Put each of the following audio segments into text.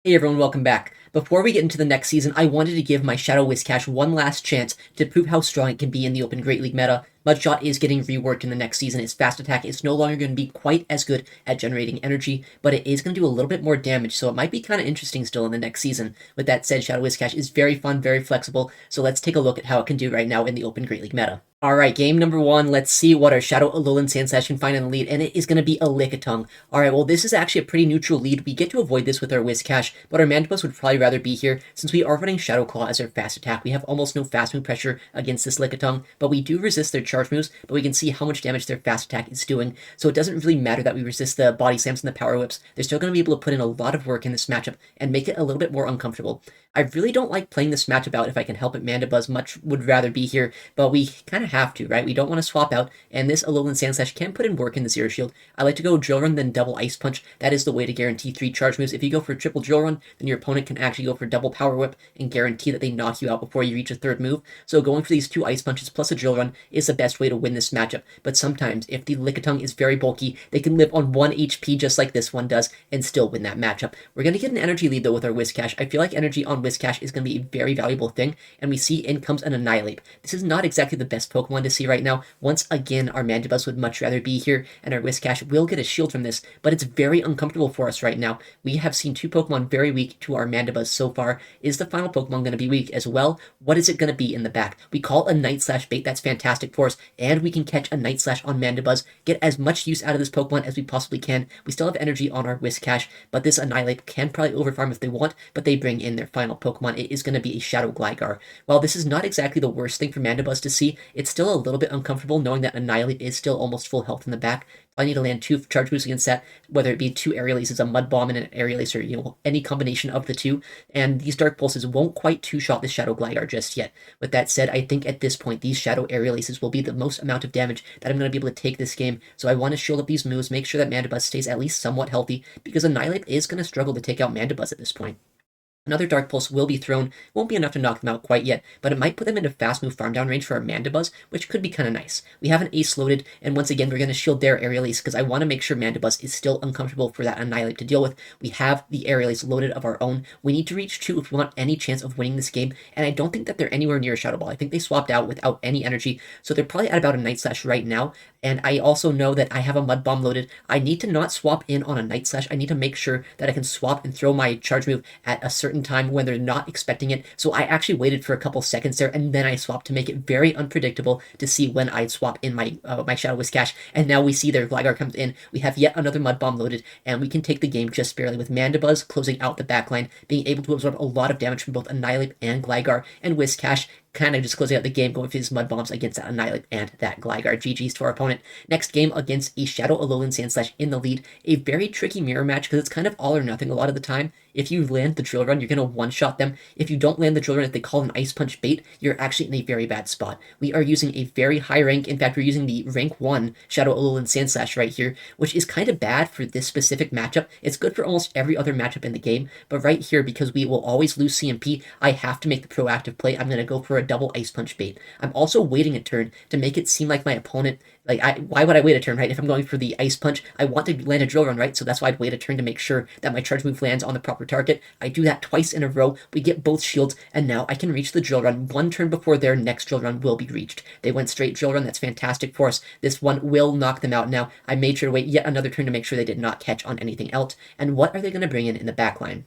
Hey everyone, welcome back. Before we get into the next season, I wanted to give my Shadow Whiscash one last chance to prove how strong it can be in the Open Great League meta. Mudshot is getting reworked in the next season. Its fast attack is no longer going to be quite as good at generating energy, but it is going to do a little bit more damage, so it might be kind of interesting still in the next season. With that said, Shadow Whiscash is very fun, very flexible, so let's take a look at how it can do right now in the Open Great League meta. Alright, game number one, let's see what our Shadow Alolan Sandslash can find in the lead, and it is going to be a Lickitung. Alright, well this is actually a pretty neutral lead. We get to avoid this with our Whiscash, but our Mandibus would probably rather be here. Since we are running Shadow Claw as our fast attack, we have almost no fast move pressure against this Lickitung, but we do resist their charge moves, but we can see how much damage their fast attack is doing, so it doesn't really matter that we resist the body slams and the power whips. They're still going to be able to put in a lot of work in this matchup and make it a little bit more uncomfortable. I really don't like playing this matchup out if I can help it. Mandibuzz much would rather be here, but we kind of have to, right? We don't want to swap out, and this Alolan Sandslash can put in work in the Zero Shield. I like to go Drill Run, then double Ice Punch. That is the way to guarantee 3 charge moves. If you go for triple Drill Run, then your opponent can actually go for double Power Whip and guarantee that they knock you out before you reach a third move. So going for these 2 Ice Punches plus a Drill Run is the best way to win this matchup. But sometimes, if the Lickitung is very bulky, they can live on 1 HP just like this one does and still win that matchup. We're going to get an energy lead though with our Whiscash. I feel like energy on Whiscash is going to be a very valuable thing, and we see in comes an Annihilate. This is not exactly the best Pokemon to see right now. Once again, our Mandibuzz would much rather be here, and our Whiscash will get a shield from this, but it's very uncomfortable for us right now. We have seen 2 Pokemon very weak to our Mandibuzz so far. Is the final Pokemon going to be weak as well? What is it going to be in the back? We call a Night Slash bait. That's fantastic for us, and we can catch a Night Slash on Mandibuzz, get as much use out of this Pokemon as we possibly can. We still have energy on our Whiscash, but this Annihilate can probably overfarm if they want, but they bring in their final Pokemon. It is going to be a Shadow Gligar. While this is not exactly the worst thing for Mandibuzz to see, it's still a little bit uncomfortable knowing that Annihilate is still almost full health in the back. I need to land 2 charge moves against that, whether it be 2 Aerial Aces, a Mud Bomb, and an Aerial Ace, or, any combination of the 2. And these Dark Pulses won't quite 2-shot this Shadow Gligar just yet. With that said, I think at this point, these Shadow Aerial Aces will be the most amount of damage that I'm going to be able to take this game. So I want to shield up these moves, make sure that Mandibuzz stays at least somewhat healthy, because Annihilate is going to struggle to take out Mandibuzz at this point. Another Dark Pulse will be thrown, won't be enough to knock them out quite yet, but it might put them into fast move farm down range for our Mandibuzz, which could be kind of nice. We have an Ace loaded, and once again, we're going to shield their Aerial Ace, because I want to make sure Mandibuzz is still uncomfortable for that Annihilate to deal with. We have the Aerial Ace loaded of our own. We need to reach 2 if we want any chance of winning this game, and I don't think that they're anywhere near a Shadow Ball. I think they swapped out without any energy, so they're probably at about a Night Slash right now, and I also know that I have a Mud Bomb loaded. I need to not swap in on a Night Slash. I need to make sure that I can swap and throw my charge move at a certain time when they're not expecting it. So I actually waited for a couple seconds there, and then I swapped to make it very unpredictable to see when I'd swap in my my Shadow Whiscash. And now we see their Gligar comes in. We have yet another Mud Bomb loaded, and we can take the game just barely with Mandibuzz closing out the backline, being able to absorb a lot of damage from both Annihilate and Gligar, and Whiscash kind of just closing out the game, going for his Mud Bombs against that Annihilate and that Gligar. GG's to our opponent. Next game against a Shadow Alolan Sandslash in the lead. A very tricky mirror match because it's kind of all or nothing a lot of the time. If you land the Drill Run, you're going to one-shot them. If you don't land the Drill Run, if they call an Ice Punch bait, you're actually in a very bad spot. We are using a very high rank, in fact, we're using the rank 1 Shadow Alolan Sandslash right here, which is kind of bad for this specific matchup. It's good for almost every other matchup in the game, but right here, because we will always lose CMP, I have to make the proactive play. I'm going to go for a double Ice Punch bait. I'm also waiting a turn to make it seem like my opponent, why would I wait a turn, right? If I'm going for the Ice Punch, I want to land a Drill Run, right? So that's why I'd wait a turn to make sure that my charge move lands on the proper target. I do that twice in a row. We get both shields, and now I can reach the Drill Run 1 turn before their next Drill Run will be reached. They went straight Drill Run. That's fantastic for us. This one will knock them out now. I made sure to wait yet another turn to make sure they did not catch on anything else. And what are they going to bring in the back line?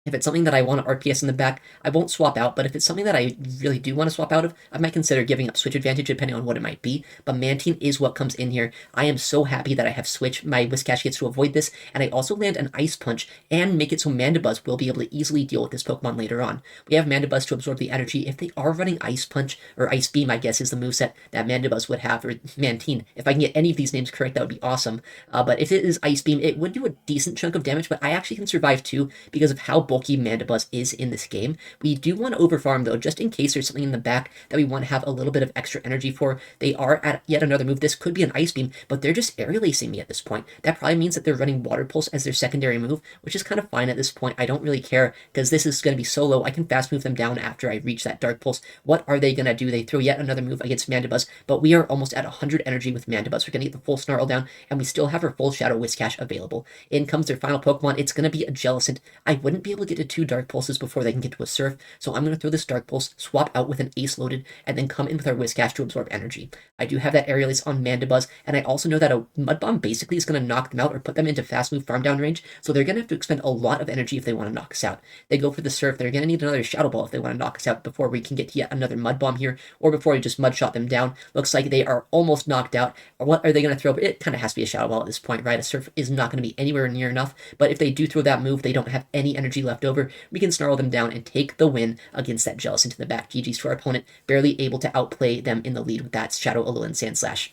If it's something that I want to RPS in the back, I won't swap out, but if it's something that I really do want to swap out of, I might consider giving up Switch Advantage depending on what it might be, but Mantine is what comes in here. I am so happy that I have Switch. My Whiscash gets to avoid this, and I also land an Ice Punch and make it so Mandibuzz will be able to easily deal with this Pokemon later on. We have Mandibuzz to absorb the energy. If they are running Ice Punch, or Ice Beam, I guess is the moveset that Mandibuzz would have, or Mantine. If I can get any of these names correct, that would be awesome. But if it is Ice Beam, it would do a decent chunk of damage, but I actually can survive too because of how bulky Mandibuzz is in this game. We do want to overfarm though, just in case there's something in the back that we want to have a little bit of extra energy for. They are at yet another move. This could be an Ice Beam, but they're just Aerial Acing me at this point. That probably means that they're running Water Pulse as their secondary move, which is kind of fine at this point. I don't really care because this is going to be so low. I can fast move them down after I reach that Dark Pulse. What are they going to do? They throw yet another move against Mandibuzz, but we are almost at 100 energy with Mandibuzz. We're going to get the full Snarl down, and we still have our full Shadow Whiscash available. In comes their final Pokemon. It's going to be a Jellicent. I wouldn't be able to to get to 2 Dark Pulses before they can get to a Surf, so I'm going to throw this Dark Pulse, swap out with an Ace loaded, and then come in with our Whiscash to absorb energy. I do have that Aerial Ace on Mandibuzz, and I also know that a Mud Bomb basically is going to knock them out or put them into fast move farm down range, so they're going to have to expend a lot of energy if they want to knock us out. They go for the Surf, they're going to need another Shadow Ball if they want to knock us out before we can get to yet another Mud Bomb here, or before we just Mud Shot them down. Looks like they are almost knocked out. What are they going to throw? It kind of has to be a Shadow Ball at this point, right? A Surf is not going to be anywhere near enough, but if they do throw that move, they don't have any energy left over. We can snarl them down and take the win against that Jellicent in the back. GG's to our opponent, barely able to outplay them in the lead with that Shadow Alolan Sandslash.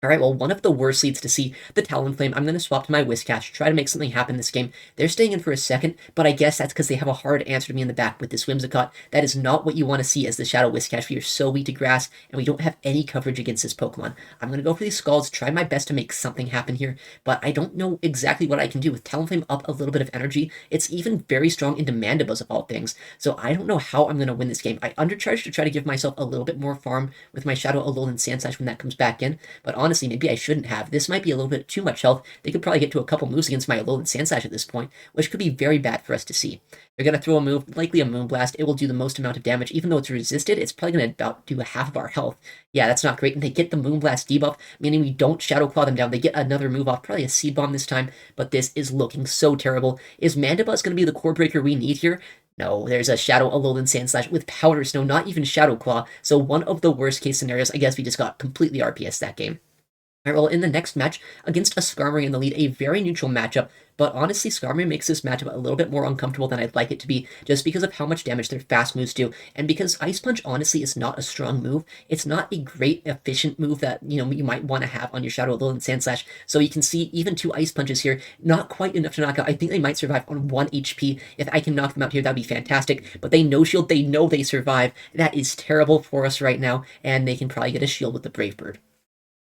Alright, well, one of the worst leads to see the Talonflame. I'm going to swap to my Whiscash, try to make something happen this game. They're staying in for a second, but I guess that's because they have a hard answer to me in the back with this Whimsicott. That is not what you want to see as the Shadow Whiscash. We are so weak to grass, and we don't have any coverage against this Pokemon. I'm going to go for these Scalds, try my best to make something happen here, but I don't know exactly what I can do. With Talonflame up a little bit of energy, it's even very strong into Mandibuzz of all things, so I don't know how I'm going to win this game. I undercharged to try to give myself a little bit more farm with my Shadow Alolan Sandslash when that comes back in, but honestly, maybe I shouldn't have. This might be a little bit too much health. They could probably get to a couple moves against my Alolan Sandslash at this point, which could be very bad for us to see. They're going to throw a move, likely a Moonblast. It will do the most amount of damage. Even though it's resisted, it's probably going to about do half of our health. Yeah, that's not great. And they get the Moonblast debuff, meaning we don't Shadow Claw them down. They get another move off, probably a Seed Bomb this time, but this is looking so terrible. Is Mandibuzz going to be the core breaker we need here? No, there's a Shadow Alolan Sandslash with Powder Snow, not even Shadow Claw. So one of the worst case scenarios. I guess we just got completely RPS that game. Alright, well, in the next match, against a Skarmory in the lead, a very neutral matchup, but honestly, Skarmory makes this matchup a little bit more uncomfortable than I'd like it to be, just because of how much damage their fast moves do, and because Ice Punch, honestly, is not a strong move. It's not a great, efficient move that, you might want to have on your Shadow Alolan Sandslash, so you can see even 2 Ice Punches here, not quite enough to knock out. I think they might survive on 1 HP. If I can knock them out here, that'd be fantastic, but they no-shield, they know they survive. That is terrible for us right now, and they can probably get a shield with the Brave Bird.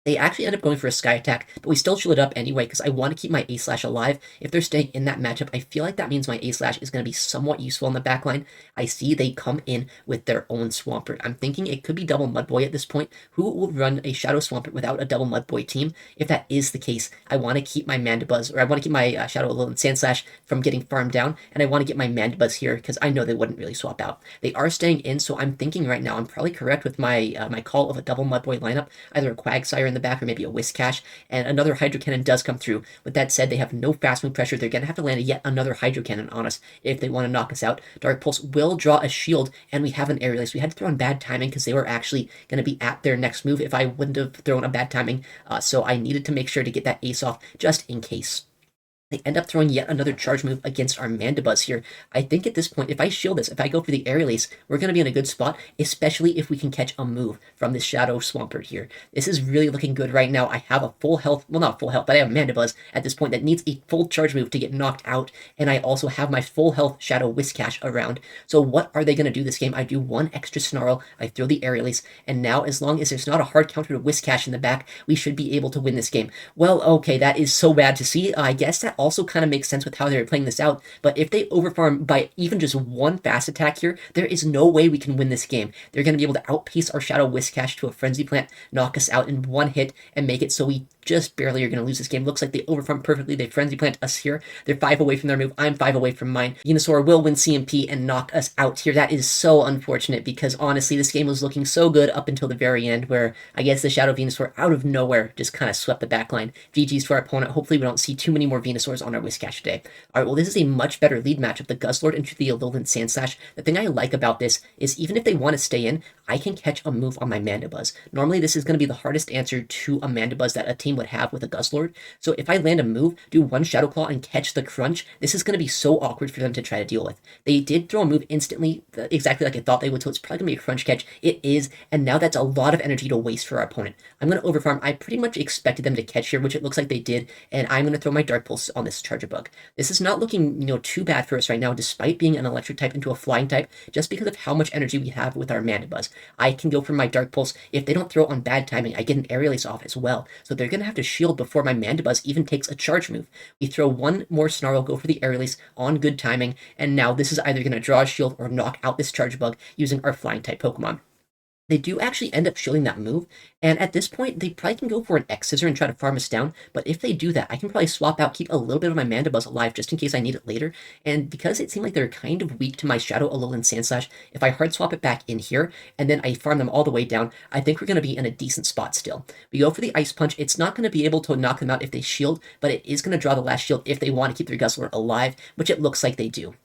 They actually end up going for a Sky Attack, but we still shield it up anyway because I want to keep my A-Slash alive. If they're staying in that matchup, I feel like that means my A-Slash is going to be somewhat useful in the backline. I see they come in with their own Swampert. I'm thinking it could be double Mudboy at this point. Who will run a Shadow Swampert without a double Mudboy team? If that is the case, I want to keep my Mandibuzz, or I want to keep my Shadow Alolan Sandslash from getting farmed down, and I want to get my Mandibuzz here because I know they wouldn't really swap out. They are staying in, so I'm thinking right now I'm probably correct with my my call of a double Mudboy lineup, either a Quagsire in the back or maybe a Whiscash, and another Hydro Cannon does come through. With that said, they have no fast move pressure. They're going to have to land yet another Hydro Cannon on us if they want to knock us out. Dark Pulse will draw a shield, and we have an Aerial Ace. We had to throw in bad timing because they were actually going to be at their next move if I wouldn't have thrown a bad timing, so I needed to make sure to get that Ace off just in case. They end up throwing yet another charge move against our Mandibuzz here. I think at this point, if I shield this, if I go for the Aerial Ace, we're going to be in a good spot, especially if we can catch a move from this Shadow Swampert here. This is really looking good right now. I have a full health, well, not full health, but I have Mandibuzz at this point that needs a full charge move to get knocked out, and I also have my full health Shadow Whiscash around. So what are they going to do this game? I do one extra Snarl, I throw the Aerial Ace, and now as long as there's not a hard counter to Whiscash in the back, we should be able to win this game. Well, okay, that is so bad to see. I guess that also kind of makes sense with how they're playing this out, but if they overfarm by even just one fast attack here, there is no way we can win this game. They're going to be able to outpace our Shadow Whiscash to a Frenzy Plant, knock us out in one hit, and make it so we just barely are going to lose this game. Looks like they overfarm perfectly. They Frenzy Plant us here. They're 5 away from their move. I'm 5 away from mine. Venusaur will win CMP and knock us out here. That is so unfortunate because honestly, this game was looking so good up until the very end where I guess the Shadow Venusaur out of nowhere just kind of swept the backline. GG's to our opponent. Hopefully we don't see too many more Venusaurs on our Whiscash today. Alright, well this is a much better lead matchup. The Guzzlord into the Alolan Sandslash. The thing I like about this is even if they want to stay in, I can catch a move on my Mandibuzz. Normally this is going to be the hardest answer to a Mandibuzz that a team would have with a Guzzlord. So if I land a move, do one Shadow Claw and catch the Crunch, this is going to be so awkward for them to try to deal with. They did throw a move instantly, exactly like I thought they would, so it's probably going to be a Crunch catch. It is, and now that's a lot of energy to waste for our opponent. I'm going to overfarm. I pretty much expected them to catch here, which it looks like they did, and I'm going to throw my Dark Pulse on this Charger Bug. This is not looking, too bad for us right now, despite being an electric type into a flying type, just because of how much energy we have with our Mandibuzz. I can go for my Dark Pulse. If they don't throw on bad timing, I get an Aerial Ace off as well, so they're going to have to shield before my Mandibuzz even takes a charge move. We throw one more Snarl, go for the Aerial Ace on good timing, and now this is either going to draw a shield or knock out this Charge Bug using our flying type Pokemon. They do actually end up shielding that move, and at this point, they probably can go for an X Scissor and try to farm us down, but if they do that, I can probably swap out, keep a little bit of my Mandibuzz alive just in case I need it later, and because it seemed like they're kind of weak to my Shadow, Alolan Sandslash, if I hard swap it back in here, and then I farm them all the way down, I think we're going to be in a decent spot still. We go for the Ice Punch. It's not going to be able to knock them out if they shield, but it is going to draw the last shield if they want to keep their Guzzlord alive, which it looks like they do.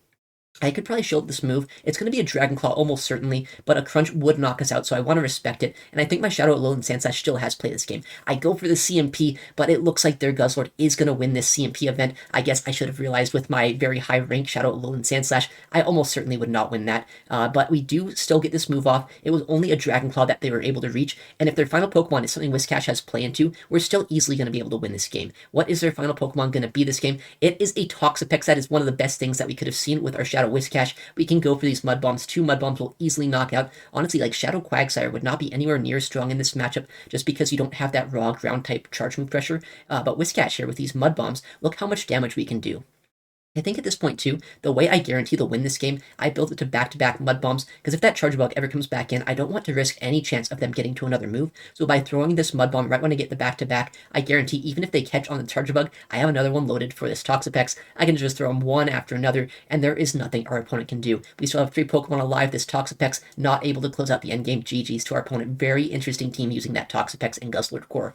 I could probably shield this move. It's going to be a Dragon Claw almost certainly, but a Crunch would knock us out, so I want to respect it. And I think my Shadow Alolan Sandslash still has play this game. I go for the CMP, but it looks like their Guzzlord is going to win this CMP event. I guess I should have realized with my very high rank Shadow Alolan Sandslash, I almost certainly would not win that. But we do still get this move off. It was only a Dragon Claw that they were able to reach, and if their final Pokemon is something Whiscash has play into, we're still easily going to be able to win this game. What is their final Pokemon going to be this game? It is a Toxapex. That is one of the best things that we could have seen with our Shadow Whiscash. We can go for these Mud Bombs. 2 Mud Bombs will easily knock out. Honestly, like Shadow Quagsire would not be anywhere near strong in this matchup just because you don't have that raw ground type charge move pressure. But Whiscash here with these Mud Bombs, look how much damage we can do. I think at this point, too, the way I guarantee they'll win this game, I built it to back-to-back Mud Bombs, because if that Charge Bug ever comes back in, I don't want to risk any chance of them getting to another move. So by throwing this Mud Bomb right when I get the back-to-back, I guarantee even if they catch on the Charge Bug, I have another one loaded for this Toxapex. I can just throw them one after another, and there is nothing our opponent can do. We still have 3 Pokemon alive. This Toxapex not able to close out the endgame. GG's to our opponent. Very interesting team using that Toxapex and Guzzlord core.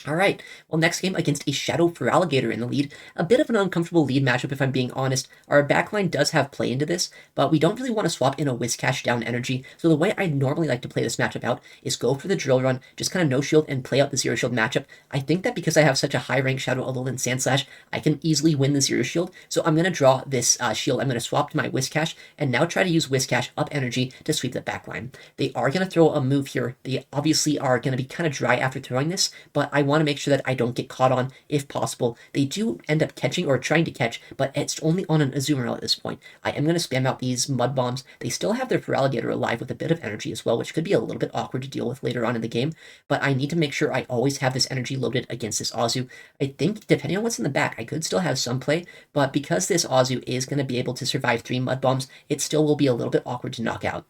Alright, well next game against a Shadow feraligatr in the lead. A bit of an uncomfortable lead matchup if I'm being honest. Our backline does have play into this, but we don't really want to swap in a Whiscash down energy, so the way I normally like to play this matchup out is go for the Drill Run, just kind of no shield and play out the Zero Shield matchup. I think that because I have such a high rank Shadow Alolan Sandslash, I can easily win the Zero Shield, so I'm going to draw this shield. I'm going to swap to my Whiscash, and now try to use Whiscash up energy to sweep the backline. They are going to throw a move here. They obviously are going to be kind of dry after throwing this, but I want to make sure that I don't get caught on if possible. They do end up catching or trying to catch, but it's only on an Azumarill at this point. I am going to spam out these Mud Bombs. They still have their feraligatr alive with a bit of energy as well, which could be a little bit awkward to deal with later on in the game, but I need to make sure I always have this energy loaded against this Azu. I think, depending on what's in the back, I could still have some play, but because this Azu is going to be able to survive 3 Mud Bombs, it still will be a little bit awkward to knock out.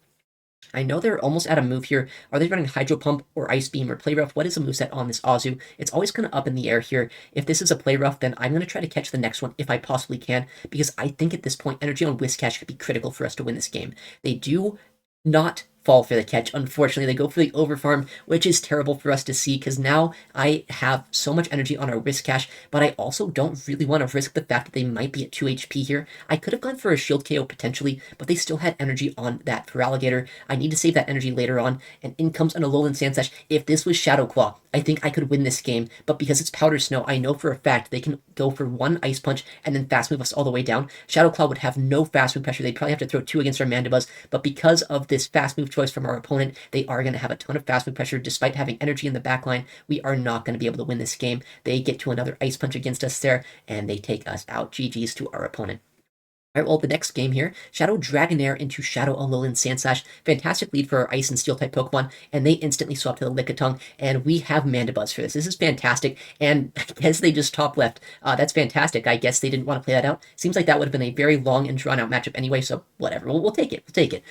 I know they're almost out of move here. Are they running Hydro Pump or Ice Beam or Play Rough? What is the moveset on this Azu? It's always kind of up in the air here. If this is a Play Rough, then I'm going to try to catch the next one if I possibly can, because I think at this point, energy on Whiscash could be critical for us to win this game. They do not fall for the catch. Unfortunately, they go for the overfarm, which is terrible for us to see because now I have so much energy on our Whiscash, but I also don't really want to risk the fact that they might be at 2 HP here. I could have gone for a shield KO potentially, but they still had energy on that feraligatr. I need to save that energy later on, and in comes an Alolan Sandslash. If this was Shadow Claw, I think I could win this game, but because it's Powder Snow, I know for a fact they can go for 1 Ice Punch and then fast move us all the way down. Shadow Claw would have no fast move pressure. They'd probably have to throw 2 against our Mandibuzz, but because of this fast move choice from our opponent, they are going to have a ton of fast move pressure despite having energy in the backline. We are not going to be able to win this game. They get to another Ice Punch against us there, and they take us out. GG's to our opponent. Alright, well, the next game here, Shadow Dragonair into Shadow Alolan Sandslash. Fantastic lead for our Ice and Steel type Pokemon, and they instantly swap to the Lickitung, and we have Mandibuzz for this. This is fantastic, and I guess they just top left. That's fantastic. I guess they didn't want to play that out. Seems like that would have been a very long and drawn-out matchup anyway, so whatever. We'll take it. We'll take it.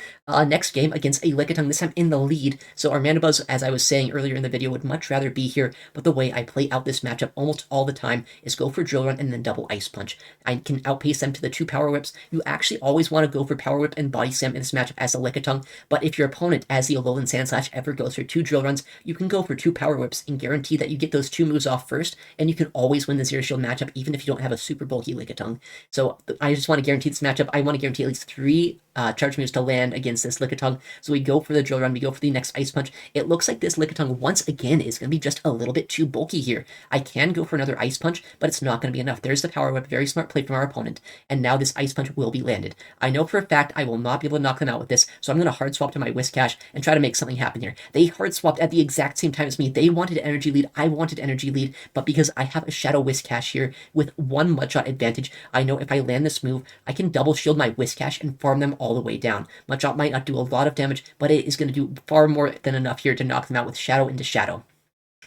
Next game against a Lickitung, this time in the lead. So our Mandibuzz, as I was saying earlier in the video, would much rather be here, but the way I play out this matchup almost all the time is go for Drill Run and then double Ice Punch. I can outpace them to the 2 Power Whips. You actually always want to go for Power Whip and Body Slam in this matchup as a Lickitung, but if your opponent, as the Alolan Sandslash, ever goes for 2 Drill Runs, you can go for 2 Power Whips and guarantee that you get those 2 moves off first, and you can always win the Zero Shield matchup even if you don't have a super bulky Lickitung. So I just want to guarantee this matchup. I want to guarantee at least 3 charge moves to land against this Lickitung. So we go for the Drill Run, we go for the next Ice Punch. It looks like this Lickitung, once again, is going to be just a little bit too bulky here. I can go for another Ice Punch, but it's not going to be enough. There's the Power Whip, very smart play from our opponent, and now this Ice Punch will be landed. I know for a fact I will not be able to knock them out with this, so I'm going to hard swap to my Whiscash and try to make something happen here. They hard swapped at the exact same time as me. They wanted energy lead, I wanted energy lead, but because I have a Shadow Whiscash here with 1 Mudshot advantage, I know if I land this move, I can double shield my Whiscash and farm them all the way down. Mudshot might not do a lot of damage, but it is going to do far more than enough here to knock them out with Shadow into Shadow.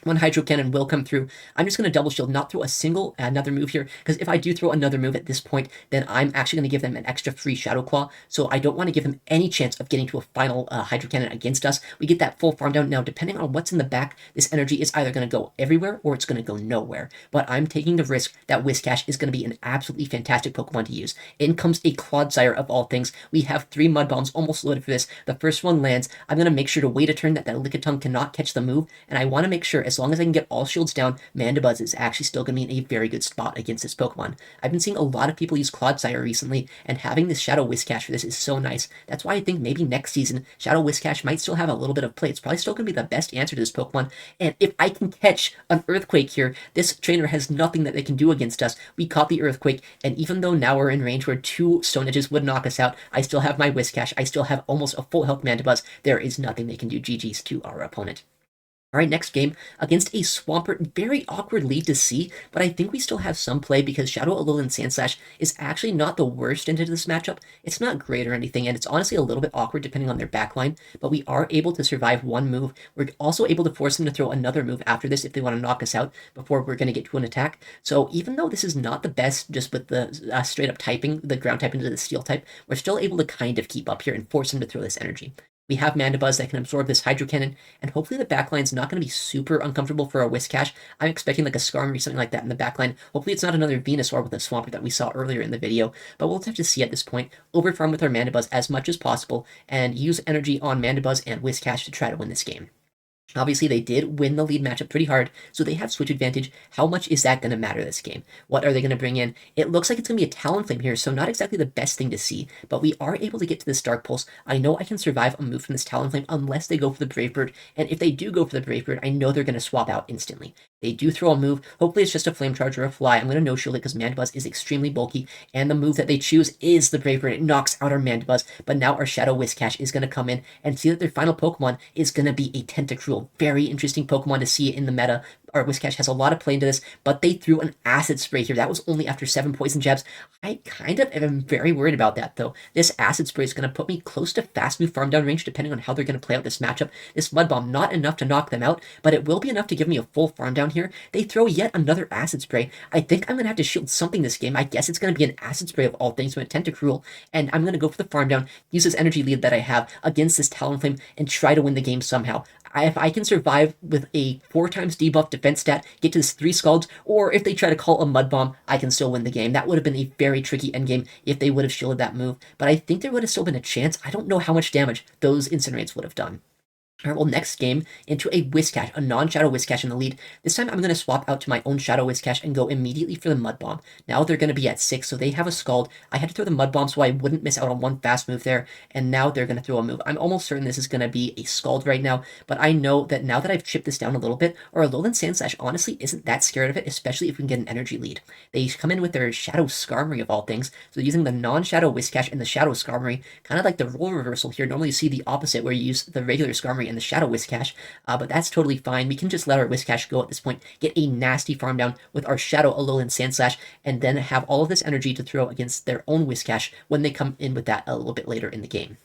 One Hydro Cannon will come through. I'm just going to double shield, not throw a single another move here, because if I do throw another move at this point, then I'm actually going to give them an extra free Shadow Claw, so I don't want to give them any chance of getting to a final Hydro Cannon against us. We get that full farm down. Now, depending on what's in the back, this energy is either going to go everywhere or it's going to go nowhere, but I'm taking the risk that Whiscash is going to be an absolutely fantastic Pokemon to use. In comes a Clodsire of all things. We have 3 Mud Bombs almost loaded for this. The first one lands. I'm going to make sure to wait a turn that Lickitung cannot catch the move, and I want to make sure, as long as I can get all shields down, Mandibuzz is actually still going to be in a very good spot against this Pokemon. I've been seeing a lot of people use Clodsire recently, and having this Shadow Whiscash for this is so nice. That's why I think maybe next season, Shadow Whiscash might still have a little bit of play. It's probably still going to be the best answer to this Pokemon, and if I can catch an Earthquake here, this trainer has nothing that they can do against us. We caught the Earthquake, and even though now we're in range where 2 Stone Edges would knock us out, I still have my Whiscash, I still have almost a full health Mandibuzz. There is nothing they can do. GG's to our opponent. Alright, next game, against a Swampert. Very awkward lead to see, but I think we still have some play because Shadow Alolan Sandslash is actually not the worst into this matchup. It's not great or anything, and it's honestly a little bit awkward depending on their backline, but we are able to survive one move. We're also able to force them to throw another move after this if they want to knock us out before we're going to get to an attack. So even though this is not the best just with the straight up typing, the ground type into the steel type, we're still able to kind of keep up here and force them to throw this energy. We have Mandibuzz that can absorb this Hydro Cannon, and hopefully the backline's not going to be super uncomfortable for a Whiscash. I'm expecting like a Skarmory, something like that in the backline. Hopefully it's not another Venusaur with a Swampert that we saw earlier in the video, but we'll have to see at this point. Overfarm with our Mandibuzz as much as possible, and use energy on Mandibuzz and Whiscash to try to win this game. Obviously, they did win the lead matchup pretty hard, so they have switch advantage. How much is that going to matter this game? What are they going to bring in? It looks like it's going to be a Talonflame here, so not exactly the best thing to see, but we are able to get to this Dark Pulse. I know I can survive a move from this Talonflame unless they go for the Brave Bird, and if they do go for the Brave Bird, I know they're going to swap out instantly. They do throw a move. Hopefully it's just a Flame Charge or a Fly. I'm going to no-shield it because Mandibuzz is extremely bulky, and the move that they choose is the Brave Bird. It knocks out our Mandibuzz, but now our Shadow Whiscash is going to come in and see that their final Pokemon is going to be a Tentacruel. Very interesting Pokemon to see in the meta. Our Whiscash has a lot of play into this, but they threw an Acid Spray here. That was only after 7 Poison Jabs. I kind of am very worried about that, though. This Acid Spray is going to put me close to fast move farm down range, depending on how they're going to play out this matchup. This Mud Bomb, not enough to knock them out, but it will be enough to give me a full farm down here. They throw yet another Acid Spray. I think I'm going to have to shield something this game. I guess it's going to be an Acid Spray of all things from a Tentacruel, and I'm going to go for the farm down, use this energy lead that I have against this Talonflame, and try to win the game somehow. If I can survive with a 4 times debuff defense stat, get to this 3 Scalds, or if they try to call a Mud Bomb, I can still win the game. That would have been a very tricky endgame if they would have shielded that move, but I think there would have still been a chance. I don't know how much damage those Incinerates would have done. Alright, well, next game, into a Whiscash, a non-Shadow Whiscash in the lead. This time I'm going to swap out to my own Shadow Whiscash and go immediately for the Mud Bomb. Now they're going to be at 6, so they have a Scald. I had to throw the Mud Bomb so I wouldn't miss out on one fast move there, and now they're going to throw a move. I'm almost certain this is going to be a Scald right now, but I know that now that I've chipped this down a little bit, our Alolan Sandslash honestly isn't that scared of it, especially if we can get an energy lead. They come in with their Shadow Skarmory of all things, so using the non-Shadow Whiscash and the Shadow Skarmory, kind of like the role reversal here. Normally you see the opposite where you use the regular Skarmory and the Shadow Whiscash. But that's totally fine. We can just let our Whiscash go at this point, get a nasty farm down with our Shadow Alolan Sandslash, and then have all of this energy to throw against their own Whiscash when they come in with that a little bit later in the game.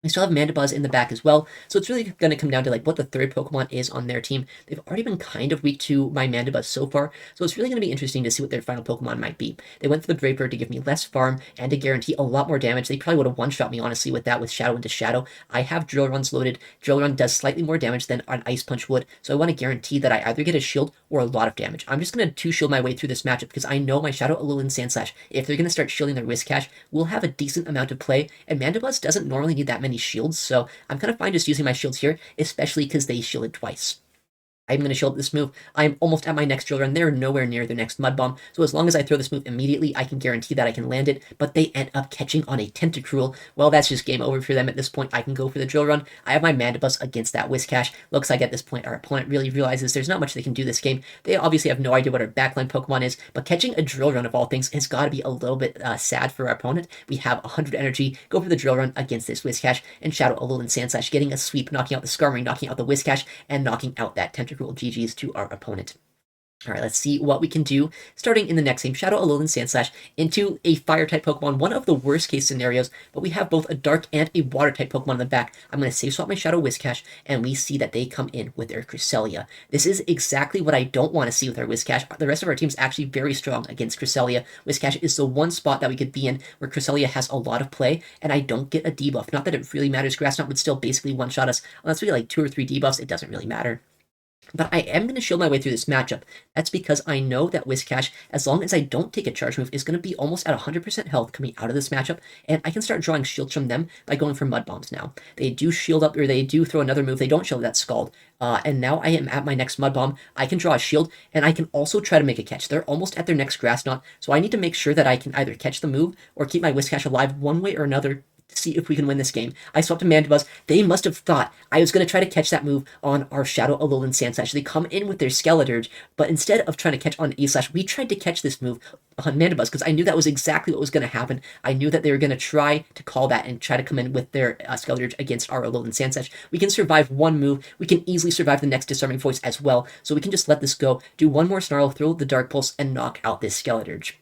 We still have Mandibuzz in the back as well, so it's really going to come down to like what the third Pokemon is on their team. They've already been kind of weak to my Mandibuzz so far, so it's really going to be interesting to see what their final Pokemon might be. They went for the Brave Bird to give me less farm and to guarantee a lot more damage. They probably would have one-shot me, honestly, with that, with Shadow into Shadow. I have Drill Runs loaded. Drill Run does slightly more damage than an Ice Punch would, so I want to guarantee that I either get a shield or a lot of damage. I'm just going to two-shield my way through this matchup because I know my Shadow Alolan Sandslash, if they're going to start shielding their Whiscash, will have a decent amount of play, and Mandibuzz doesn't normally need that many shields, so I'm kind of fine just using my shields here, especially because they shielded twice. I'm going to shield this move. I'm almost at my next drill run. They're nowhere near their next Mud Bomb, so as long as I throw this move immediately, I can guarantee that I can land it, but they end up catching on a Tentacruel. Well, that's just game over for them at this point. I can go for the drill run. I have my Mandibuzz against that Whiscash. Looks like at this point our opponent really realizes there's not much they can do this game. They obviously have no idea what our backline Pokemon is, but catching a drill run of all things has got to be a little bit sad for our opponent. We have 100 energy, go for the drill run against this Whiscash, and Shadow Alolan Sandslash getting a sweep, knocking out the Skarmory, knocking out the Whiscash, and knocking out that Tentacruel. GG's to our opponent. All right, let's see what we can do. Starting in the next game, Shadow Alolan Sandslash into a Fire-type Pokemon, one of the worst-case scenarios, but we have both a Dark and a Water-type Pokemon in the back. I'm going to save swap my Shadow Whiscash, and we see that they come in with their Cresselia. This is exactly what I don't want to see with our Whiscash. The rest of our team is actually very strong against Cresselia. Whiscash is the one spot that we could be in where Cresselia has a lot of play, and I don't get a debuff. Not that it really matters. Grass Knot would still basically one-shot us. Unless we get like 2 or 3 debuffs, it doesn't really matter. But I am going to shield my way through this matchup. That's because I know that Whiscash, as long as I don't take a charge move, is going to be almost at 100% health coming out of this matchup, and I can start drawing shields from them by going for Mud Bombs now. They do shield up, or they do throw another move. They don't shield that Scald. And now I am at my next Mud Bomb. I can draw a shield, and I can also try to make a catch. They're almost at their next Grass Knot, so I need to make sure that I can either catch the move or keep my Whiscash alive one way or another to see if we can win this game. I swapped to Mandibuzz. They must have thought I was going to try to catch that move on our Shadow Alolan Sandslash. They come in with their Skeledirge, but instead of trying to catch on A-Slash, we tried to catch this move on Mandibuzz because I knew that was exactly what was going to happen. I knew that they were going to try to call that and try to come in with their Skeledirge against our Alolan Sandslash. We can survive one move. We can easily survive the next Disarming Voice as well, so we can just let this go, do one more Snarl, throw the Dark Pulse, and knock out this Skeledirge.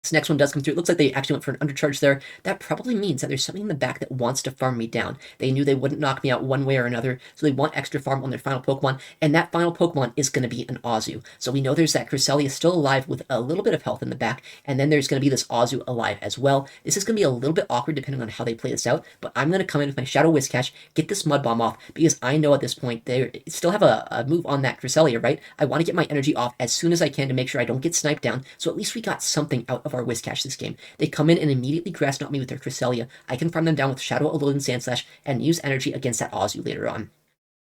This next one does come through. It looks like they actually went for an undercharge there. That probably means that there's something in the back that wants to farm me down. They knew they wouldn't knock me out one way or another, so they want extra farm on their final Pokemon, and that final Pokemon is going to be an Azu. So we know there's that Cresselia still alive with a little bit of health in the back, and then there's going to be this Azu alive as well. This is going to be a little bit awkward depending on how they play this out, but I'm going to come in with my Shadow Whiscash, get this Mud Bomb off, because I know at this point they still have a move on that Cresselia, right? I want to get my energy off as soon as I can to make sure I don't get sniped down, so at least we got something out of our Whiscash this game. They come in and immediately Grass Knot me with their Cresselia. I can farm them down with Shadow Alolan Sandslash and use energy against that Azu later on.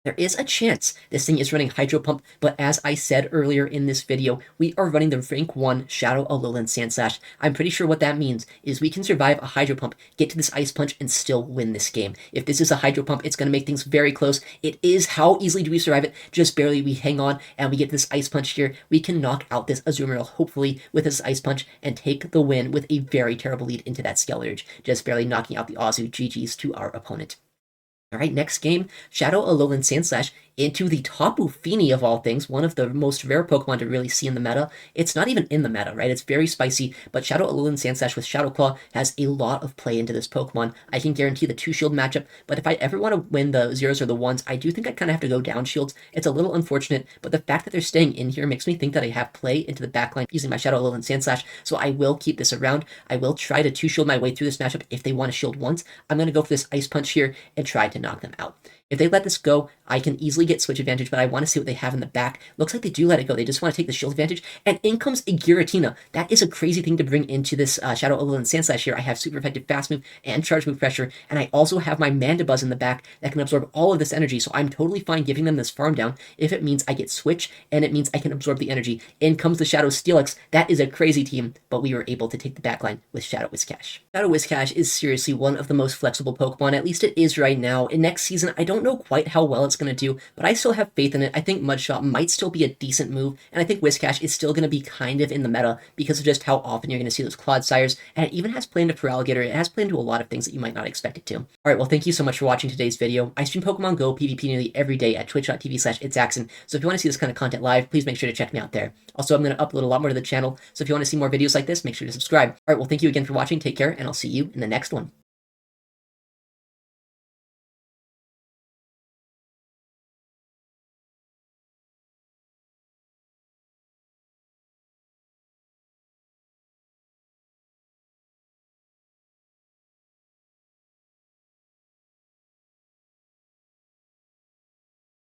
There is a chance this thing is running Hydro Pump, but as I said earlier in this video, we are running the rank 1 Shadow Alolan Sandslash. I'm pretty sure what that means is we can survive a Hydro Pump, get to this Ice Punch, and still win this game. If this is a Hydro Pump, it's going to make things very close. It is. How easily do we survive it? Just barely. We hang on, and we get this Ice Punch here. We can knock out this Azumarill, hopefully, with this Ice Punch, and take the win with a very terrible lead into that Skeledirge, just barely knocking out the Azu. GG's to our opponent. Alright, next game, Shadow Alolan Sandslash into the Tapu Fini of all things, one of the most rare Pokemon to really see in the meta. It's not even in the meta, right? It's very spicy, but Shadow Alolan Sandslash with Shadow Claw has a lot of play into this Pokemon. I can guarantee the 2-shield matchup, but if I ever want to win the 0s or the 1s, I do think I kind of have to go down shields. It's a little unfortunate, but the fact that they're staying in here makes me think that I have play into the backline using my Shadow Alolan Sandslash, so I will keep this around. I will try to 2-shield my way through this matchup if they want to shield once. I'm going to go for this Ice Punch here and try to knock them out. If they let this go, I can easily get switch advantage, but I want to see what they have in the back. Looks like they do let it go. They just want to take the shield advantage, and in comes a Giratina. That is a crazy thing to bring into this Shadow Alolan Sandslash here. I have super effective fast move and charge move pressure, and I also have my Mandibuzz in the back that can absorb all of this energy, so I'm totally fine giving them this farm down if it means I get switch, and it means I can absorb the energy. In comes the Shadow Steelix. That is a crazy team, but we were able to take the backline with Shadow Whiscash. Shadow Whiscash is seriously one of the most flexible Pokemon, at least it is right now. In next season, I don't know quite how well it's going to do, but I still have faith in it. I think Mudshot might still be a decent move, and I think Whiscash is still going to be kind of in the meta because of just how often you're going to see those Clodsires, and it even has play into feraligatr. It has play into a lot of things that you might not expect it to. Alright, well, thank you so much for watching today's video. I stream Pokemon Go PvP nearly every day at twitch.tv/ItsAXN, so if you want to see this kind of content live, please make sure to check me out there. Also, I'm going to upload a lot more to the channel, so if you want to see more videos like this, make sure to subscribe. Alright, well, thank you again for watching, take care, and I'll see you in the next one.